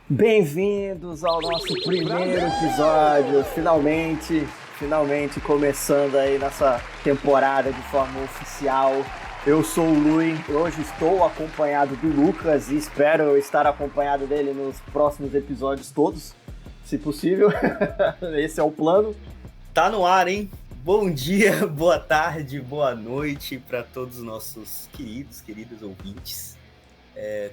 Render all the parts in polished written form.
Bem-vindos ao nosso primeiro episódio, finalmente começando aí nossa temporada de forma oficial. Eu sou o Lui, hoje estou acompanhado do Lucas e espero estar acompanhado dele nos próximos episódios todos, se possível. Esse é o plano. Tá no ar, hein? Bom dia, boa tarde, boa noite para todos os nossos queridos ouvintes.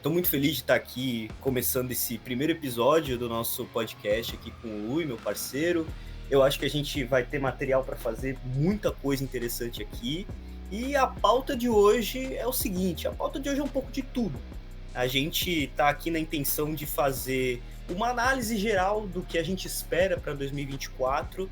Tô muito feliz de estar aqui começando esse primeiro episódio do nosso podcast aqui com o Lui, meu parceiro. Eu acho que a gente vai ter material para fazer muita coisa interessante aqui. E a pauta de hoje é o seguinte, a pauta de hoje é um pouco de tudo. A gente tá aqui na intenção de fazer uma análise geral do que a gente espera para 2024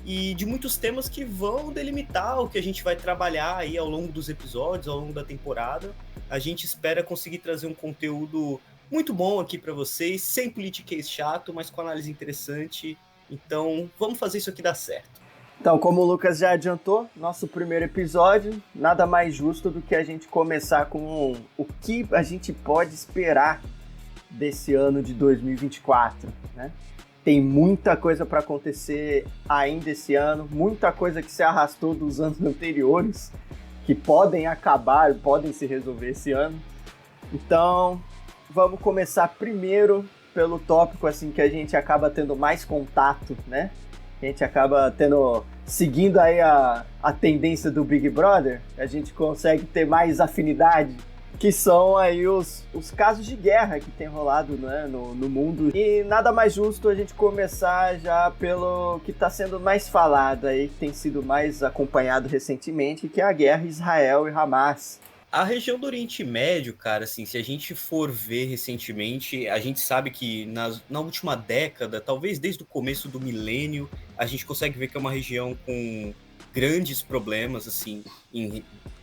e de muitos temas que vão delimitar o que a gente vai trabalhar aí ao longo dos episódios, ao longo da temporada. A gente espera conseguir trazer um conteúdo muito bom aqui para vocês, sem politiquês chato, mas com análise interessante. Então, vamos fazer isso aqui dar certo. Então, como o Lucas já adiantou, nosso primeiro episódio, nada mais justo do que a gente começar com o que a gente pode esperar desse ano de 2024, né? Tem muita coisa para acontecer ainda esse ano, muita coisa que se arrastou dos anos anteriores, que podem acabar, podem se resolver esse ano. Então, vamos começar primeiro pelo tópico assim, que a gente acaba tendo mais contato, né? A gente acaba seguindo aí a tendência do Big Brother, a gente consegue ter mais afinidade, que são aí os casos de guerra que tem rolado, né, no mundo. E nada mais justo a gente começar já pelo que está sendo mais falado aí, que tem sido mais acompanhado recentemente, que é a guerra Israel e Hamas. A região do Oriente Médio, cara, assim, se a gente for ver recentemente, a gente sabe que na última década, talvez desde o começo do milênio, a gente consegue ver que é uma região com grandes problemas, assim,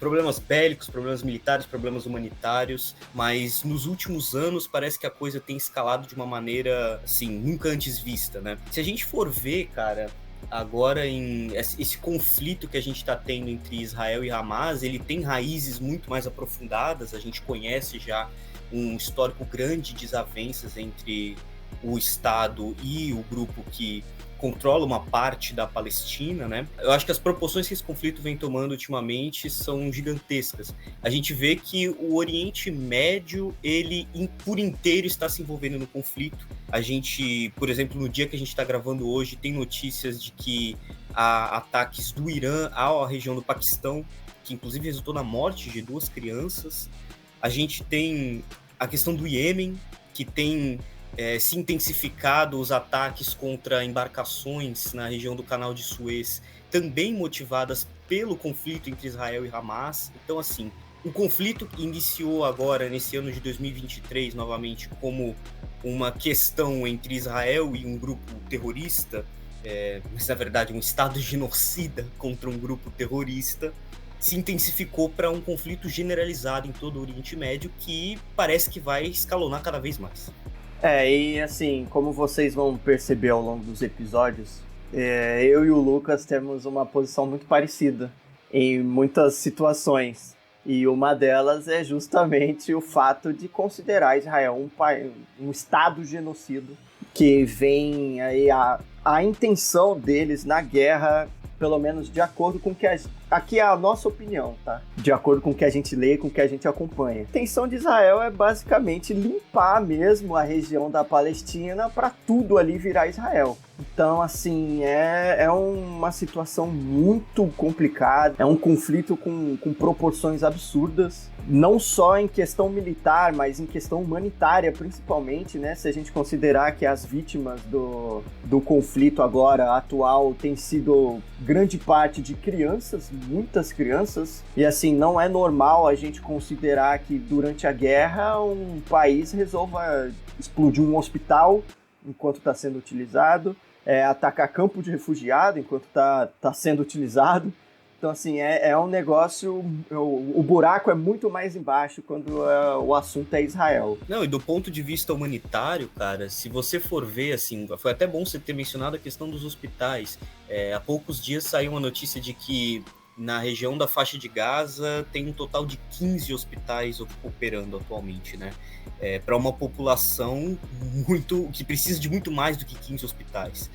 problemas bélicos, problemas militares, problemas humanitários, mas nos últimos anos parece que a coisa tem escalado de uma maneira, assim, nunca antes vista, né? Se a gente for ver, cara, agora esse conflito que a gente está tendo entre Israel e Hamas, ele tem raízes muito mais aprofundadas. A gente conhece já um histórico grande de desavenças entre o Estado e o grupo que controla uma parte da Palestina, né? Eu acho que as proporções que esse conflito vem tomando ultimamente são gigantescas. A gente vê que o Oriente Médio, ele por inteiro está se envolvendo no conflito. A gente, por exemplo, no dia que a gente está gravando hoje, tem notícias de que há ataques do Irã à região do Paquistão, que inclusive resultou na morte de 2 crianças. A gente tem a questão do Iêmen, que tem se intensificado os ataques contra embarcações na região do Canal de Suez, também motivadas pelo conflito entre Israel e Hamas. Então, assim, o conflito que iniciou agora, nesse ano de 2023, novamente, como uma questão entre Israel e um grupo terrorista, mas, na verdade, um Estado genocida contra um grupo terrorista, se intensificou para um conflito generalizado em todo o Oriente Médio que parece que vai escalonar cada vez mais. E assim, como vocês vão perceber ao longo dos episódios, eu e o Lucas temos uma posição muito parecida em muitas situações. E uma delas é justamente o fato de considerar Israel um Estado genocida, que vem aí a intenção deles na guerra, pelo menos de acordo com o que aqui é a nossa opinião, tá? De acordo com o que a gente lê, com o que a gente acompanha. A intenção de Israel é basicamente limpar mesmo a região da Palestina para tudo ali virar Israel. Então, assim, é uma situação muito complicada, é um conflito com proporções absurdas, não só em questão militar, mas em questão humanitária, principalmente, né? Se a gente considerar que as vítimas do conflito agora atual têm sido grande parte de crianças, muitas crianças, e assim, não é normal a gente considerar que durante a guerra um país resolva explodir um hospital enquanto está sendo utilizado, atacar campo de refugiado enquanto está sendo utilizado. Então, assim, é um negócio... O buraco é muito mais embaixo quando o assunto é Israel. Não, e do ponto de vista humanitário, cara, se você for ver, assim, foi até bom você ter mencionado a questão dos hospitais. Há poucos dias saiu uma notícia de que na região da faixa de Gaza tem um total de 15 hospitais operando atualmente, né? Para uma população que precisa de muito mais do que 15 hospitais.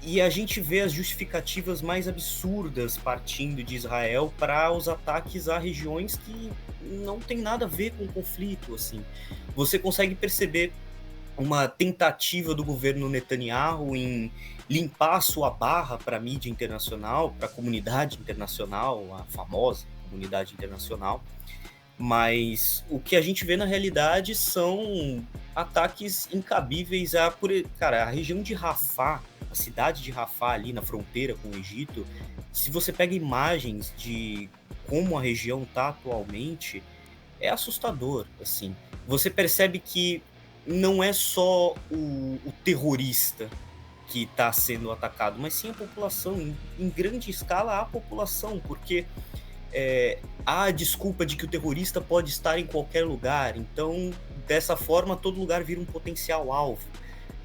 E a gente vê as justificativas mais absurdas partindo de Israel para os ataques a regiões que não tem nada a ver com o conflito, assim. Você consegue perceber uma tentativa do governo Netanyahu em limpar a sua barra para a mídia internacional, para a comunidade internacional, a famosa comunidade internacional. Mas o que a gente vê na realidade são ataques incabíveis a região de Rafah, a cidade de Rafah ali na fronteira com o Egito. Se você pega imagens de como a região está atualmente, é assustador, assim. Você percebe que não é só o terrorista que está sendo atacado, mas sim a população, em grande escala a população, porque há a desculpa de que o terrorista pode estar em qualquer lugar, então dessa forma todo lugar vira um potencial alvo,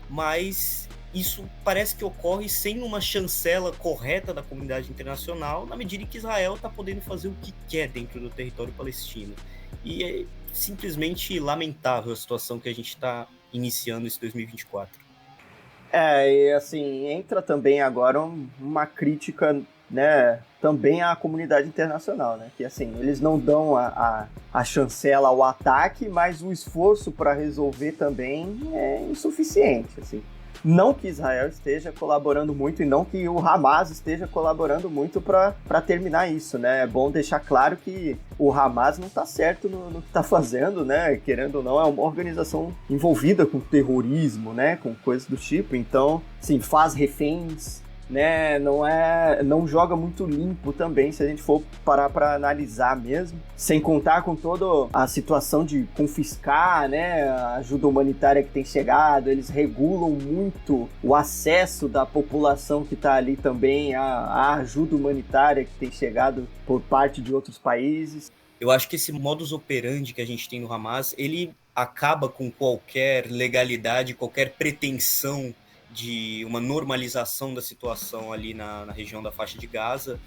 mas isso parece que ocorre sem uma chancela correta da comunidade internacional, na medida em que Israel está podendo fazer o que quer dentro do território palestino. E é simplesmente lamentável a situação que a gente está iniciando esse 2024. E assim, entra também agora uma crítica, né, também à comunidade internacional, né, que assim, eles não dão a chancela ao ataque, mas o esforço para resolver também é insuficiente, assim. Não que Israel esteja colaborando muito e não que o Hamas esteja colaborando muito para terminar isso, né? É bom deixar claro que o Hamas não está certo no que está fazendo, né? Querendo ou não, é uma organização envolvida com terrorismo, né? Com coisas do tipo. Então, sim, faz reféns, né? Não joga muito limpo também, se a gente for parar para analisar mesmo, sem contar com toda a situação de confiscar, né, a ajuda humanitária que tem chegado. Eles regulam muito o acesso da população que está ali também à ajuda humanitária que tem chegado por parte de outros países. Eu acho que esse modus operandi que a gente tem no Hamas, ele acaba com qualquer legalidade, qualquer pretensão de uma normalização da situação ali na região da faixa de Gaza.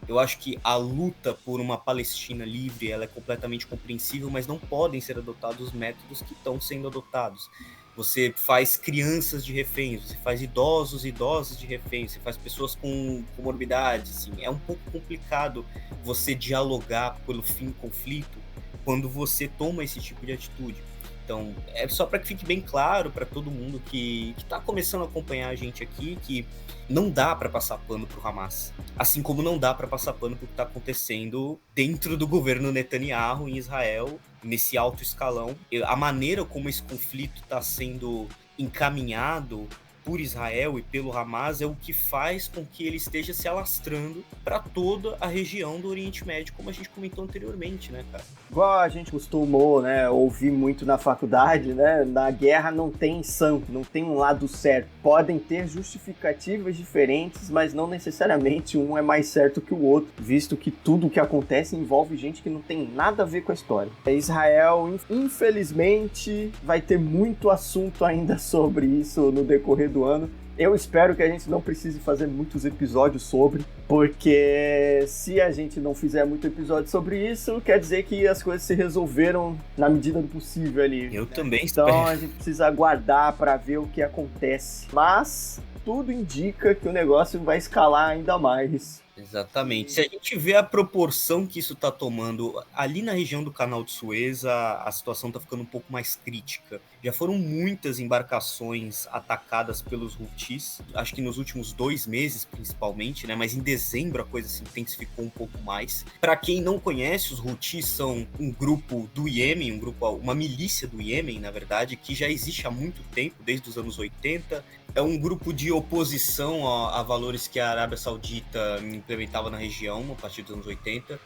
Eu acho que a luta por uma Palestina livre, ela é completamente compreensível, mas não podem ser adotados os métodos que estão sendo adotados. Você faz crianças de reféns, você faz idosos de reféns, você faz pessoas com comorbidades, assim. É um pouco complicado você dialogar pelo fim do conflito quando você toma esse tipo de atitude. Então, é só para que fique bem claro para todo mundo que está começando a acompanhar a gente aqui, que não dá para passar pano para o Hamas. Assim como não dá para passar pano para o que está acontecendo dentro do governo Netanyahu em Israel, nesse alto escalão. A maneira como esse conflito está sendo encaminhado por Israel e pelo Hamas é o que faz com que ele esteja se alastrando para toda a região do Oriente Médio, como a gente comentou anteriormente, né, cara? Igual a gente costumou, né, ouvir muito na faculdade, né, na guerra não tem santo, não tem um lado certo. Podem ter justificativas diferentes, mas não necessariamente um é mais certo que o outro, visto que tudo o que acontece envolve gente que não tem nada a ver com a história. Israel, infelizmente, vai ter muito assunto ainda sobre isso no decorrer do ano. Eu espero que a gente não precise fazer muitos episódios sobre, porque se a gente não fizer muito episódio sobre isso, quer dizer que as coisas se resolveram na medida do possível ali. Eu também espero. Então a gente precisa aguardar para ver o que acontece. Mas tudo indica que o negócio vai escalar ainda mais. Exatamente. Se a gente vê a proporção que isso está tomando ali na região do Canal de Suez, a situação está ficando um pouco mais crítica. Já foram muitas embarcações atacadas pelos Houthis, acho que nos últimos 2 meses principalmente, né? Mas em dezembro a coisa se intensificou um pouco mais. Para quem não conhece, os Houthis são um grupo do Iêmen, uma milícia do Iêmen, na verdade, que já existe há muito tempo, desde os anos 80. É um grupo de oposição a valores que a Arábia Saudita implementava na região a partir dos anos 80.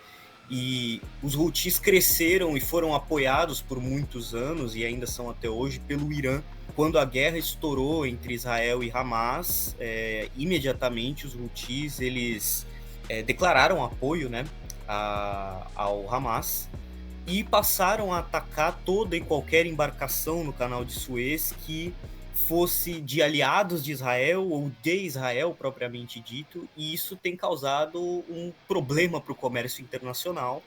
E os Houthis cresceram e foram apoiados por muitos anos, e ainda são até hoje, pelo Irã. Quando a guerra estourou entre Israel e Hamas, imediatamente os Houthis eles, declararam apoio, né, ao Hamas e passaram a atacar toda e qualquer embarcação no Canal de Suez que fosse de aliados de Israel ou de Israel propriamente dito, e isso tem causado um problema para o comércio internacional,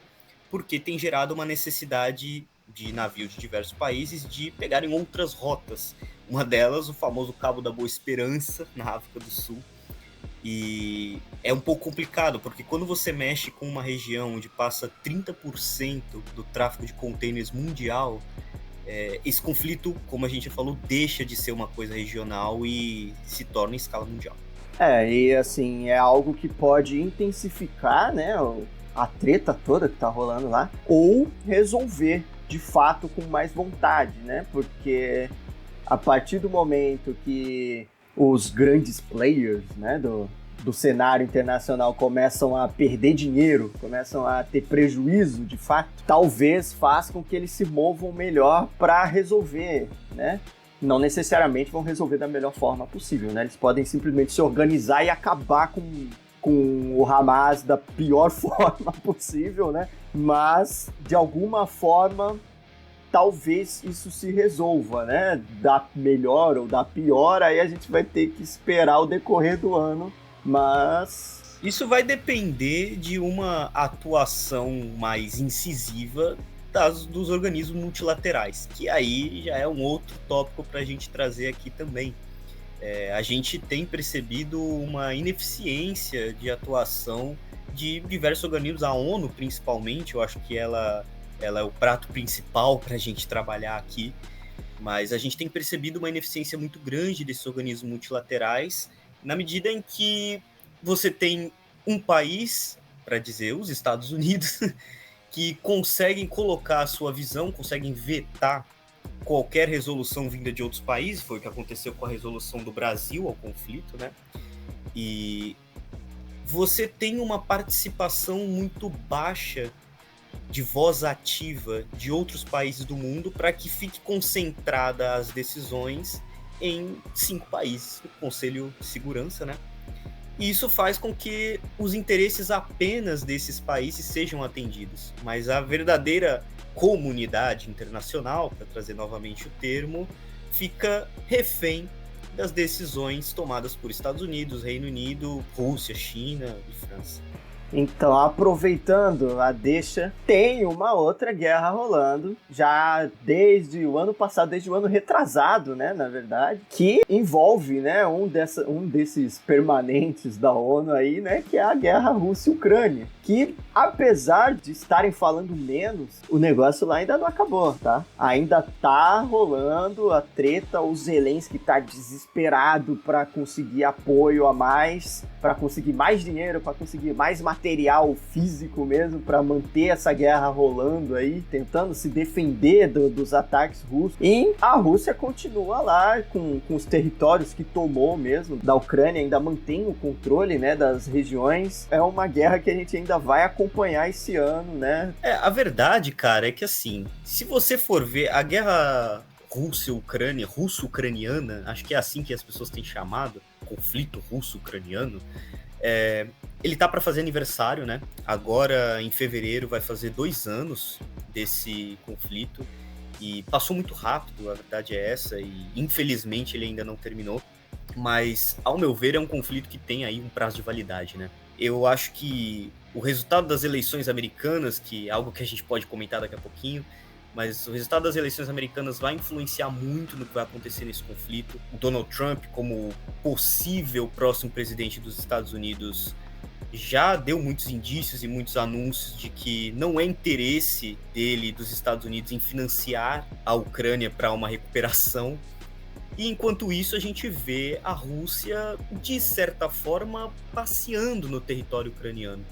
porque tem gerado uma necessidade de navios de diversos países de pegarem outras rotas. Uma delas, o famoso Cabo da Boa Esperança, na África do Sul. E é um pouco complicado, porque quando você mexe com uma região onde passa 30% do tráfego de contêineres mundial, esse conflito, como a gente já falou, deixa de ser uma coisa regional e se torna em escala mundial. E assim, é algo que pode intensificar, né, a treta toda que tá rolando lá, ou resolver, de fato, com mais vontade, né, porque a partir do momento que os grandes players, né, do cenário internacional começam a perder dinheiro, começam a ter prejuízo, de fato, talvez faça com que eles se movam melhor para resolver, né? Não necessariamente vão resolver da melhor forma possível, né? Eles podem simplesmente se organizar e acabar com o Hamas da pior forma possível, né? Mas, de alguma forma, talvez isso se resolva, né? Da melhor ou da pior, aí a gente vai ter que esperar o decorrer do ano, mas isso vai depender de uma atuação mais incisiva dos organismos multilaterais, que aí já é um outro tópico para a gente trazer aqui também. A gente tem percebido uma ineficiência de atuação de diversos organismos, a ONU principalmente, eu acho que ela é o prato principal para a gente trabalhar aqui, mas a gente tem percebido uma ineficiência muito grande desses organismos multilaterais, na medida em que você tem um país, para dizer, os Estados Unidos, que conseguem colocar a sua visão, conseguem vetar qualquer resolução vinda de outros países, foi o que aconteceu com a resolução do Brasil ao conflito, né? E você tem uma participação muito baixa de voz ativa de outros países do mundo para que fique concentrada as decisões em 5 países, o Conselho de Segurança, né? E isso faz com que os interesses apenas desses países sejam atendidos, mas a verdadeira comunidade internacional, para trazer novamente o termo, fica refém das decisões tomadas por Estados Unidos, Reino Unido, Rússia, China e França. Então, aproveitando a deixa, tem uma outra guerra rolando, já desde o ano passado, desde o ano retrasado, né, na verdade, que envolve, né, um desses permanentes da ONU aí, né, que é a guerra Rússia-Ucrânia, que, apesar de estarem falando menos, o negócio lá ainda não acabou, tá? Ainda tá rolando a treta, o Zelensky tá desesperado para conseguir apoio a mais, para conseguir mais dinheiro, para conseguir mais material físico mesmo, para manter essa guerra rolando aí, tentando se defender dos ataques russos. E a Rússia continua lá com os territórios que tomou mesmo da Ucrânia, ainda mantém o controle, né, das regiões. É uma guerra que a gente ainda vai acompanhar esse ano, né? A verdade, cara, é que assim, se você for ver a guerra Rússia-Ucrânia, russo-ucraniana, acho que é assim que as pessoas têm chamado, conflito russo-ucraniano, ele tá para fazer aniversário, né? Agora, em fevereiro, vai fazer 2 anos desse conflito e passou muito rápido, a verdade é essa, e infelizmente ele ainda não terminou, mas, ao meu ver, é um conflito que tem aí um prazo de validade, né? Eu acho que o resultado das eleições americanas, que é algo que a gente pode comentar daqui a pouquinho, mas o resultado das eleições americanas vai influenciar muito no que vai acontecer nesse conflito. O Donald Trump, como possível próximo presidente dos Estados Unidos, já deu muitos indícios e muitos anúncios de que não é interesse dele, dos Estados Unidos, em financiar a Ucrânia para uma recuperação. E enquanto isso, a gente vê a Rússia, de certa forma, passeando no território ucraniano.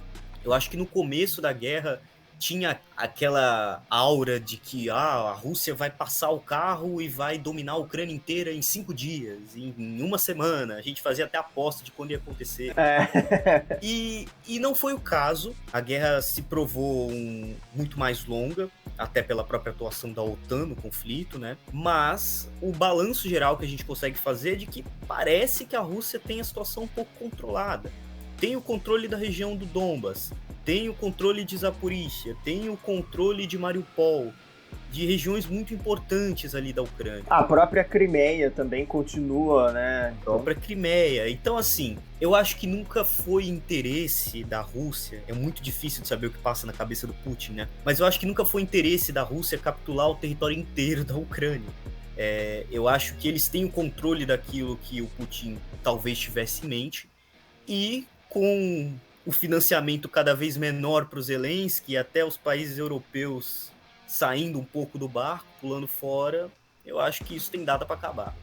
Eu acho que no começo da guerra tinha aquela aura de que a Rússia vai passar o carro e vai dominar a Ucrânia inteira em 5 dias, em 1 semana. A gente fazia até aposta de quando ia acontecer. E não foi o caso. A guerra se provou muito mais longa, até pela própria atuação da OTAN no conflito, né? Mas o balanço geral que a gente consegue fazer é de que parece que a Rússia tem a situação um pouco controlada. Tem o controle da região do Donbas, tem o controle de Zaporíжья, tem o controle de Mariupol. de regiões muito importantes ali da Ucrânia. A própria Crimeia também continua, né? A própria Crimeia. Então, assim, eu acho que nunca foi interesse da Rússia, é muito difícil de saber o que passa na cabeça do Putin, né? Mas eu acho que nunca foi interesse da Rússia capturar o território inteiro da Ucrânia. Eu acho que eles têm o controle daquilo que o Putin talvez tivesse em mente, e com o financiamento cada vez menor para os Zelensky, até os países europeus saindo um pouco do barco, pulando fora, eu acho que isso tem data para acabar.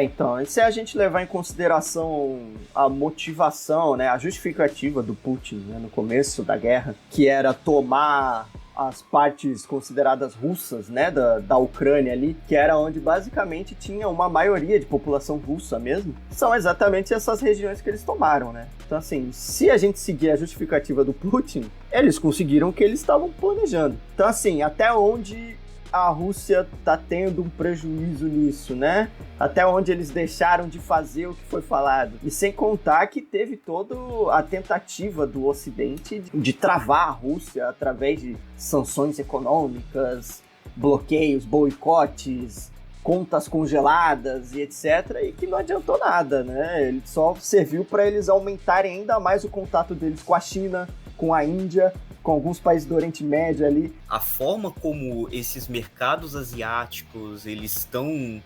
Então, e se a gente levar em consideração a motivação, né, a justificativa do Putin, né, no começo da guerra, que era tomar as partes consideradas russas, né, da Ucrânia ali, que era onde basicamente tinha uma maioria de população russa mesmo, são exatamente essas regiões que eles tomaram, né? Então, assim, se a gente seguir a justificativa do Putin, eles conseguiram o que eles estavam planejando. Então, assim, até onde a Rússia tá tendo um prejuízo nisso, né? Até onde eles deixaram de fazer o que foi falado. E sem contar que teve toda a tentativa do Ocidente de travar a Rússia através de sanções econômicas, bloqueios, boicotes, contas congeladas e etc. E que não adiantou nada, né? Ele só serviu para eles aumentarem ainda mais o contato deles com a China, com a Índia, com alguns países do Oriente Médio ali. A forma como esses mercados asiáticos eles estão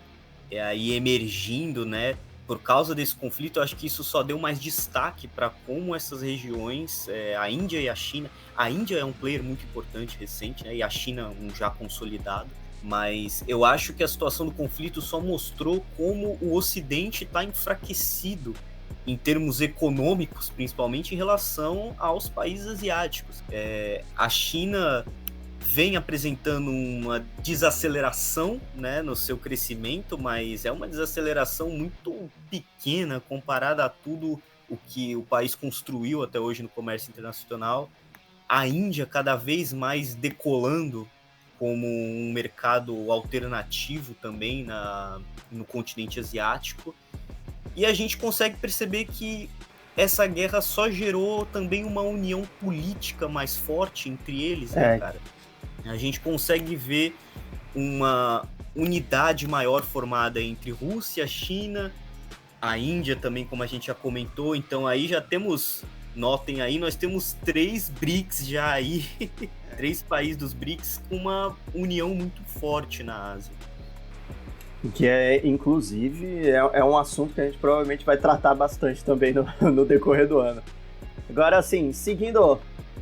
aí emergindo, né, por causa desse conflito, eu acho que isso só deu mais destaque para como essas regiões, a Índia e a China, a Índia é um player muito importante recente, né, e a China um já consolidado, mas eu acho que a situação do conflito só mostrou como o Ocidente está enfraquecido em termos econômicos, principalmente em relação aos países asiáticos. A China vem apresentando uma desaceleração, né, no seu crescimento, mas é uma desaceleração muito pequena comparada a tudo o que o país construiu até hoje no comércio internacional. A Índia cada vez mais decolando como um mercado alternativo também no continente asiático. E a gente consegue perceber que essa guerra só gerou também uma união política mais forte entre eles, né, cara? A gente consegue ver uma unidade maior formada entre Rússia, China, a Índia também, como a gente já comentou. Então aí já temos, notem aí, nós temos 3 BRICS já aí, 3 países dos BRICS com uma união muito forte na Ásia. Que inclusive, é um assunto que a gente provavelmente vai tratar bastante também no decorrer do ano. Agora, assim,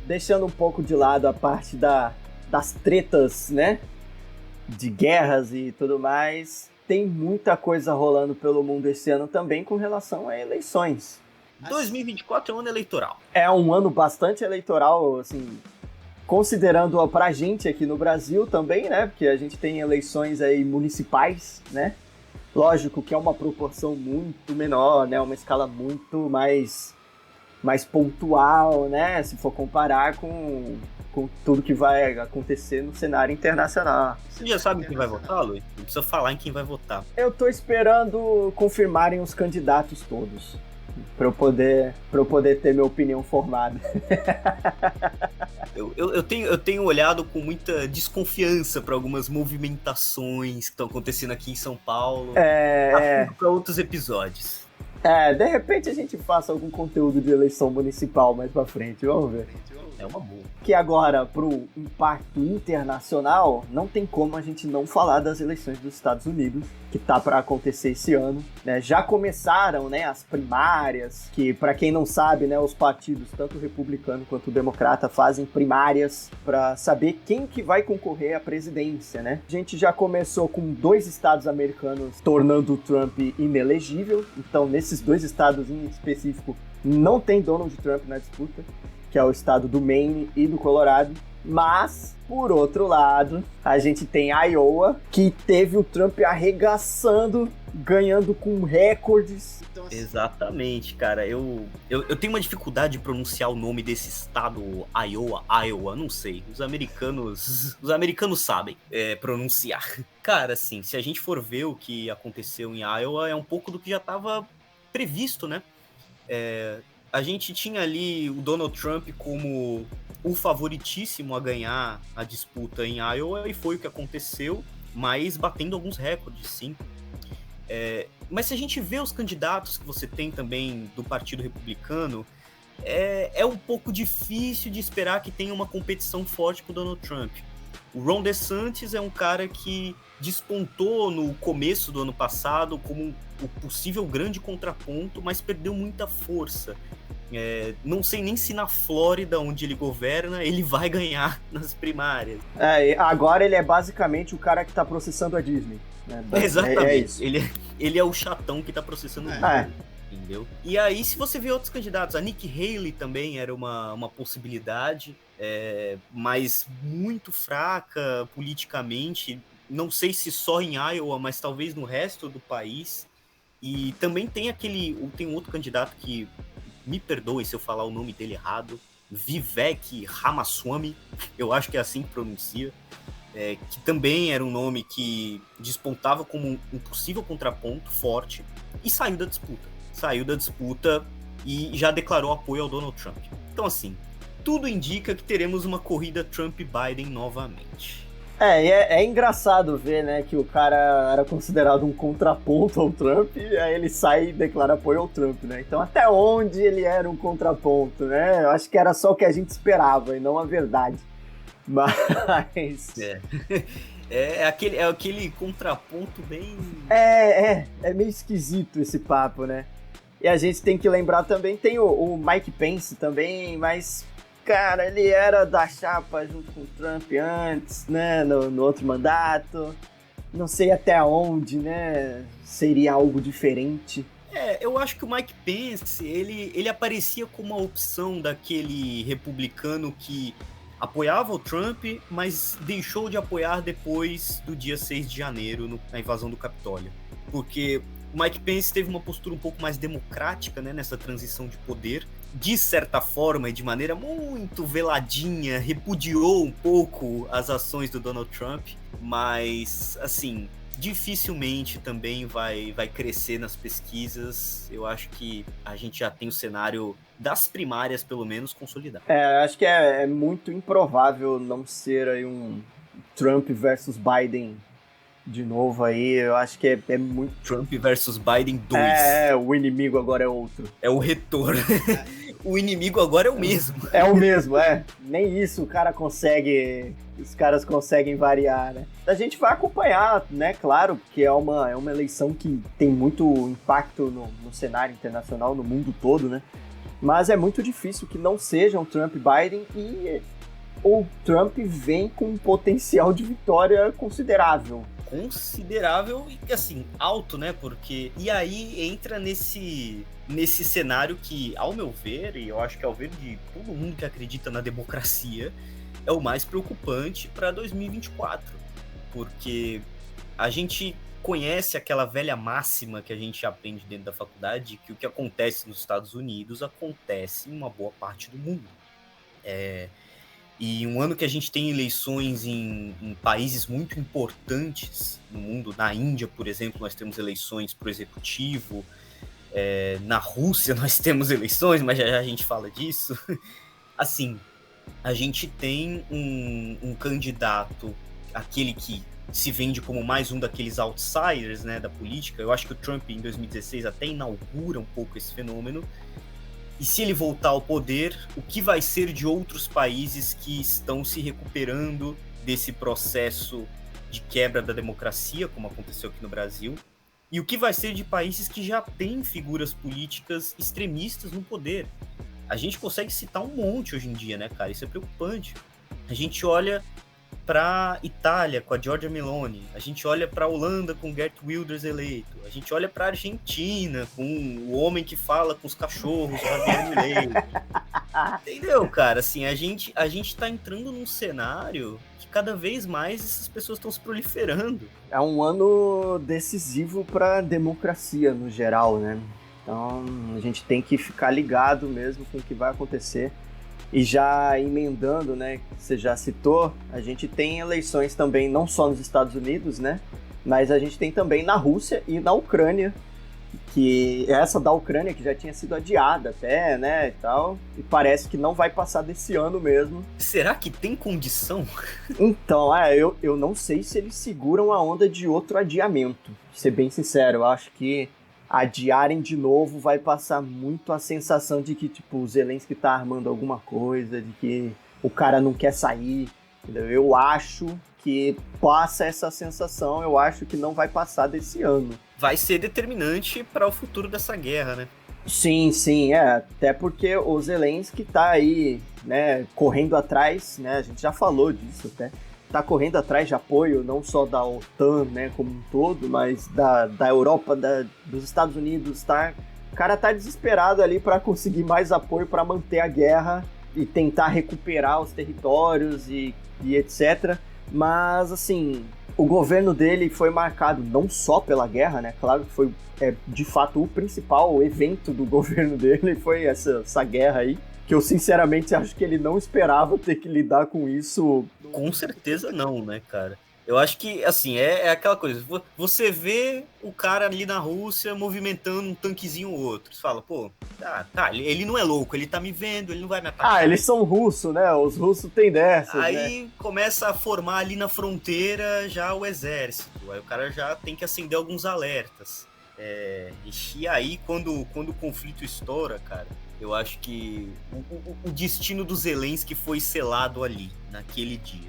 deixando um pouco de lado a parte das tretas, né, de guerras e tudo mais, tem muita coisa rolando pelo mundo esse ano também com relação a eleições. 2024 é um ano eleitoral. É um ano bastante eleitoral, assim, considerando pra gente aqui no Brasil também, né? Porque a gente tem eleições aí municipais, né? Lógico que é uma proporção muito menor, né? Uma escala muito mais pontual, né? Se for comparar com tudo que vai acontecer no cenário internacional. Você já sabe quem vai votar, Luiz? Não precisa falar em quem vai votar. Eu tô esperando confirmarem os candidatos todos, para eu poder ter minha opinião formada. Eu tenho olhado com muita desconfiança para algumas movimentações que estão acontecendo aqui em São Paulo. Para outros episódios. De repente a gente faça algum conteúdo de eleição municipal mais pra frente, vamos ver. É uma boa. Que agora, pro impacto internacional, não tem como a gente não falar das eleições dos Estados Unidos, que tá para acontecer esse ano, né? Já começaram, né, as primárias, que para quem não sabe, né, os partidos, tanto o republicano quanto o democrata, fazem primárias para saber quem que vai concorrer à presidência, né? A gente já começou com 2 estados americanos tornando o Trump inelegível, então nesses 2 estados em específico não tem Donald Trump na disputa, que é o estado do Maine e do Colorado. Mas, por outro lado, a gente tem Iowa, que teve o Trump arregaçando, ganhando com recordes. Então, assim... Exatamente, cara. Eu tenho uma dificuldade de pronunciar o nome desse estado, Iowa, não sei. Os americanos sabem pronunciar. Cara, assim, se a gente for ver o que aconteceu em Iowa, é um pouco do que já estava previsto, né? A gente tinha ali o Donald Trump como o favoritíssimo a ganhar a disputa em Iowa, e foi o que aconteceu, mas batendo alguns recordes, sim. Mas se a gente vê os candidatos que você tem também do Partido Republicano, é um pouco difícil de esperar que tenha uma competição forte com o Donald Trump. O Ron DeSantis é um cara que despontou no começo do ano passado como o possível grande contraponto, mas perdeu muita força. Não sei nem se na Flórida, onde ele governa, ele vai ganhar nas primárias. Agora ele é basicamente o cara que tá processando a Disney. Né? Exatamente. Isso. Ele é o chatão que tá processando o Disney. Entendeu? E aí, se você vê outros candidatos, a Nikki Haley também era uma possibilidade, mas muito fraca politicamente. Não sei se só em Iowa, mas talvez no resto do país. E também tem um outro candidato que, me perdoe se eu falar o nome dele errado, Vivek Ramaswamy, eu acho que é assim que pronuncia, que também era um nome que despontava como um possível contraponto forte e saiu da disputa e já declarou apoio ao Donald Trump. Então, assim, tudo indica que teremos uma corrida Trump-Biden novamente. É engraçado ver, né, que o cara era considerado um contraponto ao Trump, e aí ele sai e declara apoio ao Trump, né? Então, até onde ele era um contraponto, né? Eu acho que era só o que a gente esperava e não a verdade. Mas... É aquele contraponto bem... É meio esquisito esse papo, né? E a gente tem que lembrar também, tem o Mike Pence também, mas, cara, ele era da chapa junto com o Trump antes, né, no outro mandato. Não sei até onde, né, seria algo diferente. Eu acho que o Mike Pence, ele aparecia como uma opção daquele republicano que apoiava o Trump, mas deixou de apoiar depois do dia 6 de janeiro, na invasão do Capitólio. Porque o Mike Pence teve uma postura um pouco mais democrática, né, nessa transição de poder. De certa forma e de maneira muito veladinha, repudiou um pouco as ações do Donald Trump, mas, assim, dificilmente também vai crescer nas pesquisas. Eu acho que a gente já tem o cenário das primárias, pelo menos, consolidado. Acho que é muito improvável não ser aí um Trump versus Biden de novo aí. Eu acho que é muito... Trump versus Biden 2. O inimigo agora é outro. É o retorno. O inimigo agora é o mesmo. É o mesmo, Nem isso os caras conseguem variar, né? A gente vai acompanhar, né? Claro, porque é uma eleição que tem muito impacto no cenário internacional, no mundo todo, né? Mas é muito difícil que não seja um Trump e Biden, e o Trump vem com um potencial de vitória considerável E, assim, alto, né? Porque... E aí entra nesse cenário que, ao meu ver, e eu acho que ao ver de todo mundo que acredita na democracia, é o mais preocupante para 2024. Porque a gente conhece aquela velha máxima que a gente aprende dentro da faculdade, que o que acontece nos Estados Unidos acontece em uma boa parte do mundo. E um ano que a gente tem eleições em países muito importantes no mundo, na Índia, por exemplo, nós temos eleições para o executivo, na Rússia nós temos eleições, mas já a gente fala disso. Assim, a gente tem um candidato, aquele que se vende como mais um daqueles outsiders, né, da política. Eu acho que o Trump, em 2016, até inaugura um pouco esse fenômeno. E se ele voltar ao poder, o que vai ser de outros países que estão se recuperando desse processo de quebra da democracia, como aconteceu aqui no Brasil? E o que vai ser de países que já têm figuras políticas extremistas no poder? A gente consegue citar um monte hoje em dia, né, cara? Isso é preocupante. A gente olha para Itália com a Giorgia Meloni, a gente olha para Holanda com Geert Wilders eleito, a gente olha para Argentina com o homem que fala com os cachorros, Javier Milei. Entendeu, cara? Assim, a gente tá entrando num cenário que cada vez mais essas pessoas estão se proliferando. É um ano decisivo para a democracia no geral, né? Então a gente tem que ficar ligado mesmo com o que vai acontecer. E já emendando, né, você já citou, a gente tem eleições também não só nos Estados Unidos, né, mas a gente tem também na Rússia e na Ucrânia, que essa da Ucrânia, que já tinha sido adiada até, né, e tal, e parece que não vai passar desse ano mesmo. Será que tem condição? Então, eu não sei se eles seguram a onda de outro adiamento, pra ser bem sincero, eu acho que adiarem de novo vai passar muito a sensação de que, tipo, o Zelensky tá armando alguma coisa, de que o cara não quer sair, entendeu? Eu acho que passa essa sensação, eu acho que não vai passar desse ano. Vai ser determinante para o futuro dessa guerra, né? Sim, até porque o Zelensky tá aí, né, correndo atrás, né, a gente já falou disso até, tá correndo atrás de apoio não só da OTAN, né, como um todo, mas da Europa, dos Estados Unidos, tá? O cara tá desesperado ali para conseguir mais apoio para manter a guerra e tentar recuperar os territórios e etc. Mas, assim, o governo dele foi marcado não só pela guerra, né? Claro que foi, de fato, o principal evento do governo dele foi essa guerra aí, que eu sinceramente acho que ele não esperava ter que lidar com isso. Com certeza não, né, cara? Eu acho que, assim, é aquela coisa. Você vê o cara ali na Rússia movimentando um tanquezinho ou outro. Você fala, pô, tá, ele não é louco, ele tá me vendo, ele não vai me atacar. Eles são russos, né? Os russos têm dessas, aí, né? Começa a formar ali na fronteira já o exército. Aí o cara já tem que acender alguns alertas. E aí, quando o conflito estoura, cara, eu acho que o destino do Zelensky foi selado ali, naquele dia.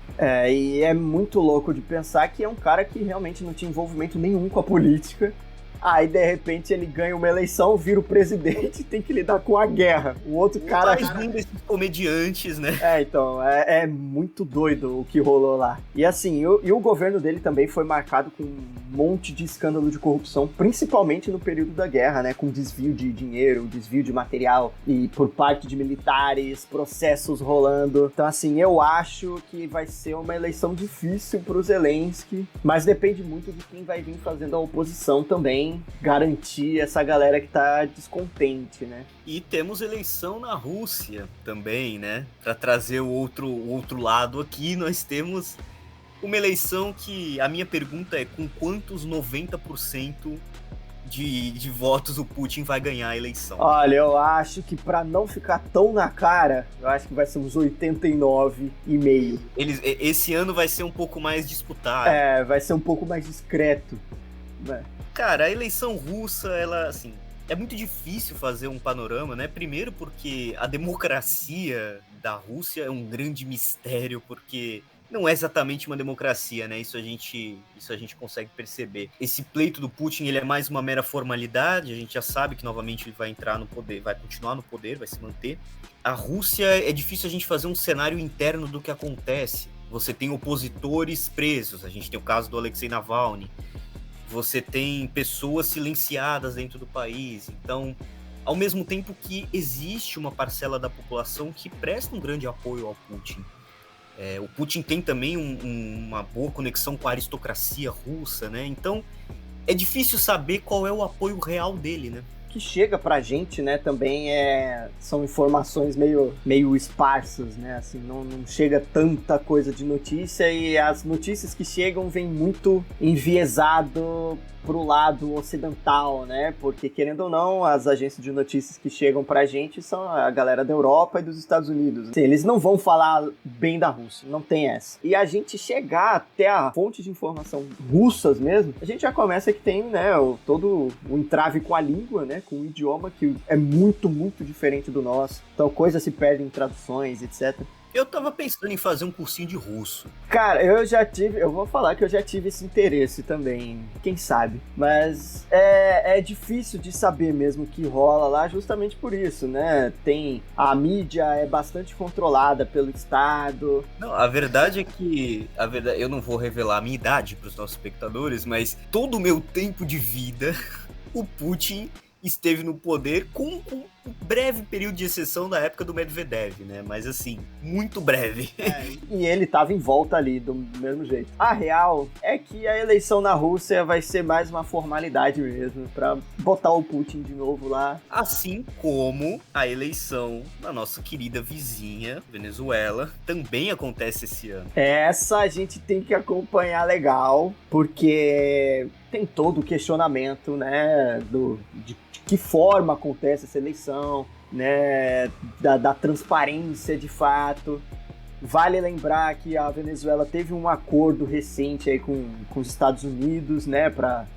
E é muito louco de pensar que é um cara que realmente não tinha envolvimento nenhum com a política. Aí, de repente, ele ganha uma eleição, vira o presidente e tem que lidar com a guerra. O outro cara... Mais um desses comediantes, né? Então, é muito doido o que rolou lá. E assim, o governo dele também foi marcado com um monte de escândalo de corrupção, principalmente no período da guerra, né? Com desvio de dinheiro, desvio de material e por parte de militares, processos rolando. Então, assim, eu acho que vai ser uma eleição difícil pro Zelensky, mas depende muito de quem vai vir fazendo a oposição também, garantir essa galera que tá descontente, né? E temos eleição na Rússia também, né? Para trazer o outro lado aqui, nós temos uma eleição que a minha pergunta é com quantos 90% de votos o Putin vai ganhar a eleição? Olha, eu acho que para não ficar tão na cara, eu acho que vai ser uns 89,5. Esse ano vai ser um pouco mais disputado. Vai ser um pouco mais discreto. Cara, a eleição russa, ela, assim, é muito difícil fazer um panorama, né? Primeiro porque a democracia da Rússia é um grande mistério, porque não é exatamente uma democracia, né? Isso a gente consegue perceber. Esse pleito do Putin, ele é mais uma mera formalidade, a gente já sabe que novamente ele vai entrar no poder, vai continuar no poder, vai se manter. A Rússia, é difícil a gente fazer um cenário interno do que acontece. Você tem opositores presos, a gente tem o caso do Alexei Navalny. Você tem pessoas silenciadas dentro do país. Então, ao mesmo tempo que existe uma parcela da população que presta um grande apoio ao Putin. O Putin tem também uma boa conexão com a aristocracia russa, né? Então, é difícil saber qual é o apoio real dele, né? Que chega pra gente, né, também são informações meio esparsas, né, assim, não chega tanta coisa de notícia e as notícias que chegam vêm muito enviesado pro lado ocidental, né, porque querendo ou não, as agências de notícias que chegam pra gente são a galera da Europa e dos Estados Unidos. Assim, eles não vão falar bem da Rússia, não tem essa. E a gente chegar até a fonte de informação russas mesmo, a gente já começa que tem, né, todo o entrave com a língua, né, com o idioma que é muito, muito diferente do nosso. Então coisas se perdem em traduções, etc. Eu tava pensando em fazer um cursinho de russo. Cara, eu vou falar que eu já tive esse interesse também, quem sabe. Mas é difícil de saber mesmo o que rola lá justamente por isso, né? A mídia é bastante controlada pelo Estado. Não, a verdade é que, eu não vou revelar a minha idade pros nossos espectadores, mas todo o meu tempo de vida, o Putin esteve no poder com um breve período de exceção da época do Medvedev, né? Mas assim, muito breve. E ele tava em volta ali, do mesmo jeito. A real é que a eleição na Rússia vai ser mais uma formalidade mesmo, pra botar o Putin de novo lá. Assim como a eleição da nossa querida vizinha, Venezuela, também acontece esse ano. Essa a gente tem que acompanhar legal, porque tem todo o questionamento, né, de que forma acontece essa eleição, né, da transparência de fato. Vale lembrar que a Venezuela teve um acordo recente aí com os Estados Unidos, né, para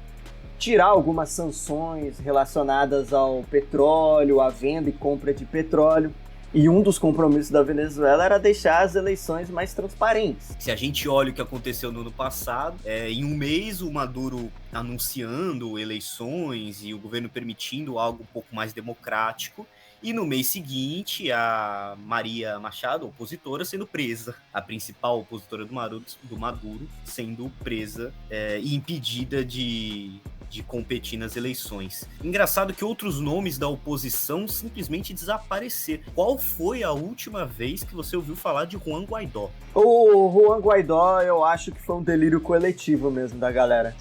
tirar algumas sanções relacionadas ao petróleo, à venda e compra de petróleo. E um dos compromissos da Venezuela era deixar as eleições mais transparentes. Se a gente olha o que aconteceu no ano passado, em um mês o Maduro anunciando eleições e o governo permitindo algo um pouco mais democrático, e no mês seguinte a Maria Machado, opositora, sendo presa. A principal opositora do Maduro sendo presa e impedida de competir nas eleições. Engraçado que outros nomes da oposição simplesmente desapareceram. Qual foi a última vez que você ouviu falar de Juan Guaidó? O Juan Guaidó, eu acho que foi um delírio coletivo mesmo da galera.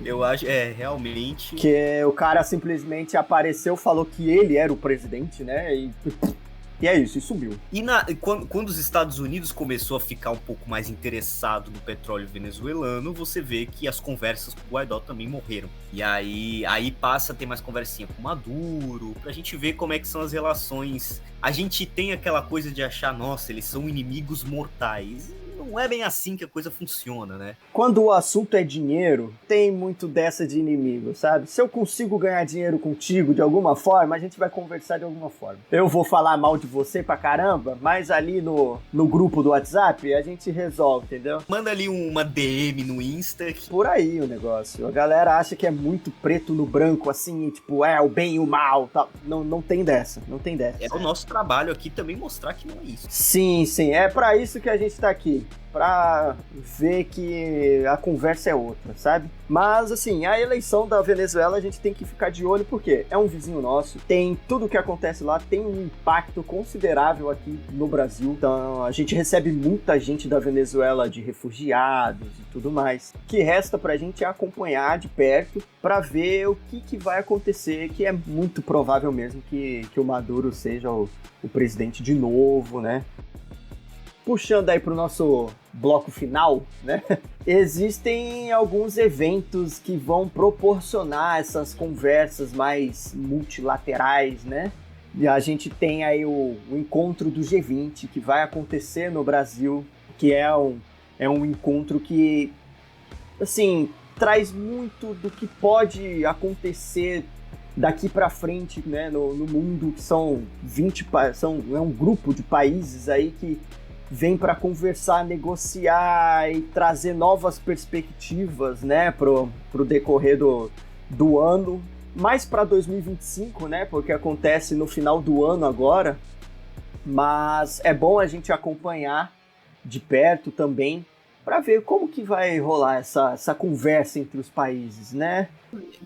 Eu acho, realmente... Que o cara simplesmente apareceu, falou que ele era o presidente, né? E é isso, e subiu. E quando os Estados Unidos começou a ficar um pouco mais interessado no petróleo venezuelano, você vê que as conversas com o Guaidó também morreram. E aí passa a ter mais conversinha com o Maduro, pra gente ver como é que são as relações. A gente tem aquela coisa de achar, nossa, eles são inimigos mortais. Não é bem assim que a coisa funciona, né? Quando o assunto é dinheiro, tem muito dessa de inimigo, sabe? Se eu consigo ganhar dinheiro contigo de alguma forma, a gente vai conversar de alguma forma. Eu vou falar mal de você pra caramba, mas ali no grupo do WhatsApp a gente resolve, entendeu? Manda ali uma DM no Insta. Por aí o negócio. A galera acha que é muito preto no branco, assim, tipo, o bem e o mal, tal. Não tem dessa, não tem dessa. É o nosso trabalho aqui também mostrar que não é isso. Sim, é pra isso que a gente tá aqui. Pra ver que a conversa é outra, sabe? Mas, assim, a eleição da Venezuela a gente tem que ficar de olho porque é um vizinho nosso, tem tudo que acontece lá, tem um impacto considerável aqui no Brasil. Então, a gente recebe muita gente da Venezuela de refugiados e tudo mais. O que resta pra gente é acompanhar de perto pra ver o que vai acontecer, que é muito provável mesmo que o Maduro seja o presidente de novo, né? Puxando aí pro nosso bloco final, né? Existem alguns eventos que vão proporcionar essas conversas mais multilaterais, né? E a gente tem aí o encontro do G20 que vai acontecer no Brasil, que é um encontro que, assim, traz muito do que pode acontecer daqui para frente, né, no mundo, que são é um grupo de países aí que vem para conversar, negociar e trazer novas perspectivas, né, pro decorrer do ano, mais para 2025, né, porque acontece no final do ano agora, mas é bom a gente acompanhar de perto também para ver como que vai rolar essa conversa entre os países, né?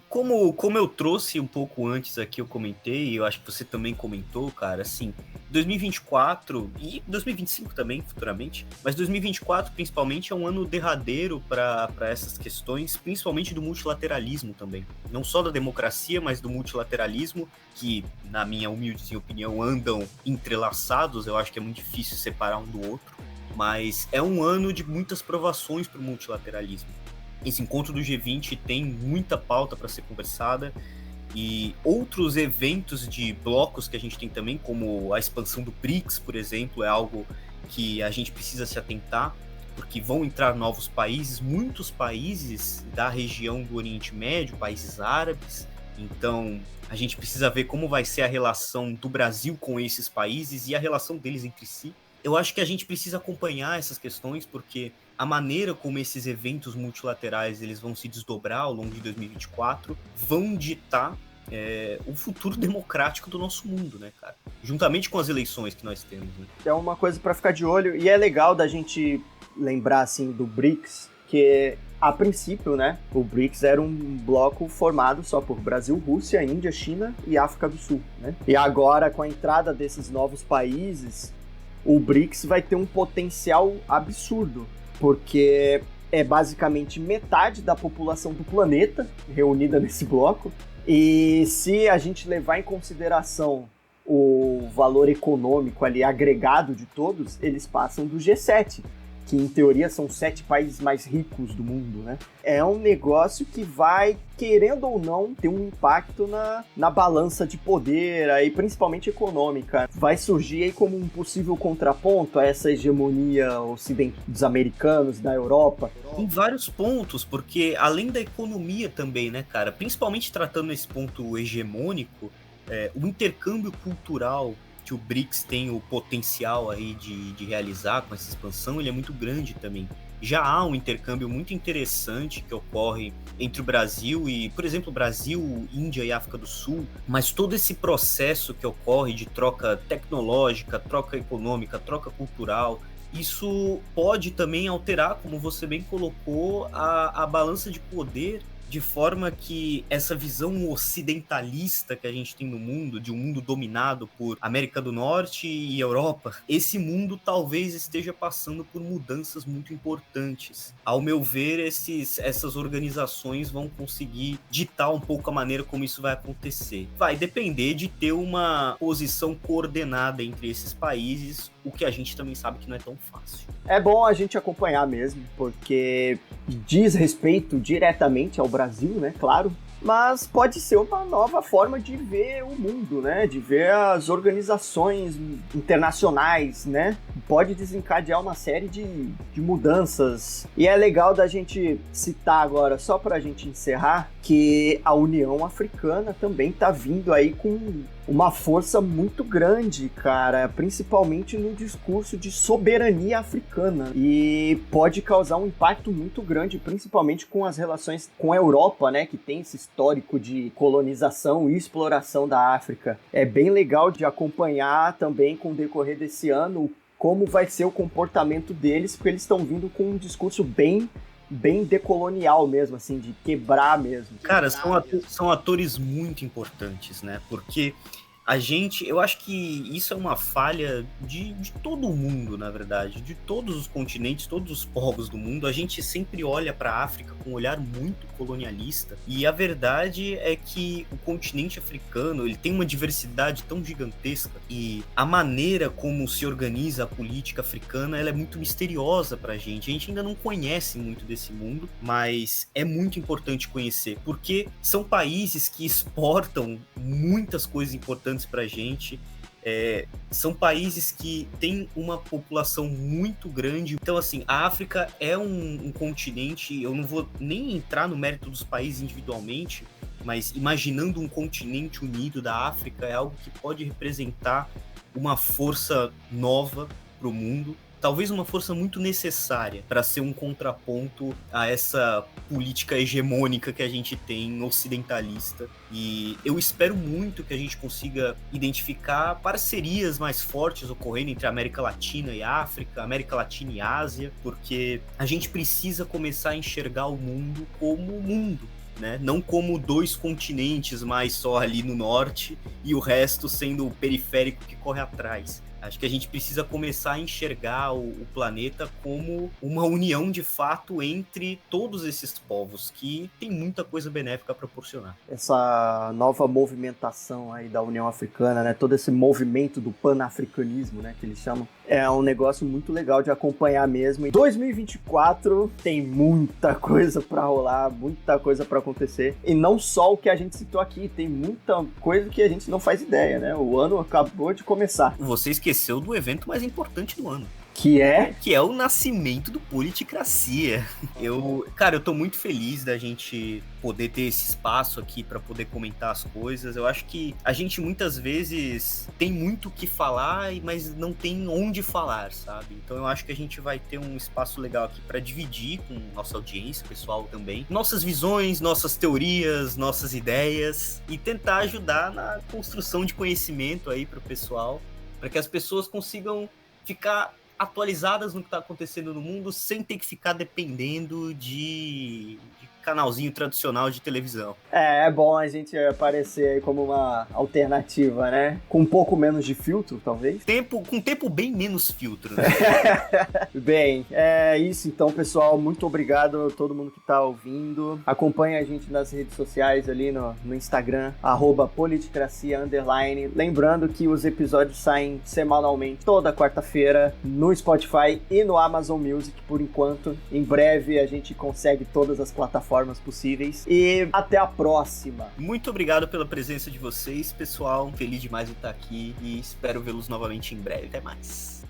Como eu trouxe um pouco antes aqui, eu comentei, eu acho que você também comentou, cara, assim, 2024 e 2025 também, futuramente, mas 2024 principalmente é um ano derradeiro para essas questões, principalmente do multilateralismo também. Não só da democracia, mas do multilateralismo, que, na minha humilde opinião, andam entrelaçados, eu acho que é muito difícil separar um do outro, mas é um ano de muitas provações para o multilateralismo. Esse encontro do G20 tem muita pauta para ser conversada e outros eventos de blocos que a gente tem também, como a expansão do BRICS, por exemplo, é algo que a gente precisa se atentar, porque vão entrar novos países, muitos países da região do Oriente Médio, países árabes, então a gente precisa ver como vai ser a relação do Brasil com esses países e a relação deles entre si. Eu acho que a gente precisa acompanhar essas questões, porque a maneira como esses eventos multilaterais eles vão se desdobrar ao longo de 2024 vão ditar o futuro democrático do nosso mundo, né, cara? Juntamente com as eleições que nós temos, né? É uma coisa para ficar de olho, e é legal da gente lembrar, assim, do BRICS, que A princípio, né, o BRICS era um bloco formado só por Brasil, Rússia, Índia, China e África do Sul, né? E agora, com a entrada desses novos países, o BRICS vai ter um potencial absurdo, porque é basicamente metade da população do planeta reunida nesse bloco, e se a gente levar em consideração o valor econômico ali agregado de todos, eles passam do G7, que em teoria são 7 países mais ricos do mundo, né? É um negócio que vai, querendo ou não, ter um impacto na balança de poder, aí, principalmente econômica. Vai surgir aí como um possível contraponto a essa hegemonia ocidental dos americanos, da Europa. Em vários pontos, porque além da economia também, né, cara? Principalmente tratando esse ponto hegemônico, o intercâmbio cultural que o BRICS tem o potencial aí de realizar com essa expansão, ele é muito grande também. Já há um intercâmbio muito interessante que ocorre entre o Brasil e, por exemplo, Brasil, Índia e África do Sul, mas todo esse processo que ocorre de troca tecnológica, troca econômica, troca cultural, isso pode também alterar, como você bem colocou, a balança de poder, de forma que essa visão ocidentalista que a gente tem no mundo, de um mundo dominado por América do Norte e Europa, esse mundo talvez esteja passando por mudanças muito importantes. Ao meu ver, essas organizações vão conseguir ditar um pouco a maneira como isso vai acontecer. Vai depender de ter uma posição coordenada entre esses países, o que a gente também sabe que não é tão fácil. É bom a gente acompanhar mesmo, porque diz respeito diretamente ao Brasil, né, claro, mas pode ser uma nova forma de ver o mundo, né, de ver as organizações internacionais, né, pode desencadear uma série de mudanças. E é legal da gente citar agora, só para a gente encerrar, que a União Africana também tá vindo aí com uma força muito grande, cara, principalmente no discurso de soberania africana, e pode causar um impacto muito grande, principalmente com as relações com a Europa, né, que tem esse histórico de colonização e exploração da África. É bem legal de acompanhar também com o decorrer desse ano como vai ser o comportamento deles, porque eles estão vindo com um discurso bem decolonial mesmo, assim, de quebrar mesmo. Cara, são atores muito importantes, né? Porque eu acho que isso é uma falha de todo mundo, na verdade, de todos os continentes, todos os povos do mundo. A gente sempre olha para a África com um olhar muito colonialista, e a verdade é que o continente africano, ele tem uma diversidade tão gigantesca, e a maneira como se organiza a política africana, ela é muito misteriosa pra gente. A gente ainda não conhece muito desse mundo, mas é muito importante conhecer, porque são países que exportam muitas coisas importantes pra gente. São países que têm uma população muito grande. Então, assim, a África é um continente, eu não vou nem entrar no mérito dos países individualmente, mas imaginando um continente unido da África é algo que pode representar uma força nova para o mundo, talvez uma força muito necessária para ser um contraponto a essa política hegemônica que a gente tem, ocidentalista. E eu espero muito que a gente consiga identificar parcerias mais fortes ocorrendo entre a América Latina e África, América Latina e Ásia, porque a gente precisa começar a enxergar o mundo como mundo, né? Não como 2 continentes mais só ali no norte e o resto sendo o periférico que corre atrás. Acho que a gente precisa começar a enxergar o planeta como uma união de fato entre todos esses povos, que tem muita coisa benéfica a proporcionar. Essa nova movimentação aí da União Africana, né, todo esse movimento do panafricanismo, né, que eles chamam, é um negócio muito legal de acompanhar mesmo. Em 2024 tem muita coisa pra rolar, muita coisa pra acontecer. E não só o que a gente citou aqui, tem muita coisa que a gente não faz ideia, né? O ano acabou de começar. Você esqueceu do evento mais importante do ano. Que é o nascimento do Politicracia. Eu tô muito feliz da gente poder ter esse espaço aqui para poder comentar as coisas. Eu acho que a gente muitas vezes tem muito o que falar, mas não tem onde falar, sabe? Então eu acho que a gente vai ter um espaço legal aqui para dividir com nossa audiência, pessoal também, nossas visões, nossas teorias, nossas ideias, e tentar ajudar na construção de conhecimento aí para o pessoal, para que as pessoas consigam ficar atualizadas no que está acontecendo no mundo, sem ter que ficar dependendo de canalzinho tradicional de televisão. É bom a gente aparecer aí como uma alternativa, né? Com um pouco menos de filtro, talvez. Com tempo bem menos filtro, né? Bem, é isso então, pessoal. Muito obrigado a todo mundo que tá ouvindo. Acompanhe a gente nas redes sociais ali no Instagram, @politicracia_. Lembrando que os episódios saem semanalmente, toda quarta-feira, no Spotify e no Amazon Music, por enquanto. Em breve a gente consegue todas as plataformas possíveis. E até a próxima. Muito obrigado pela presença de vocês, pessoal. Feliz demais de estar aqui e espero vê-los novamente em breve. Até mais.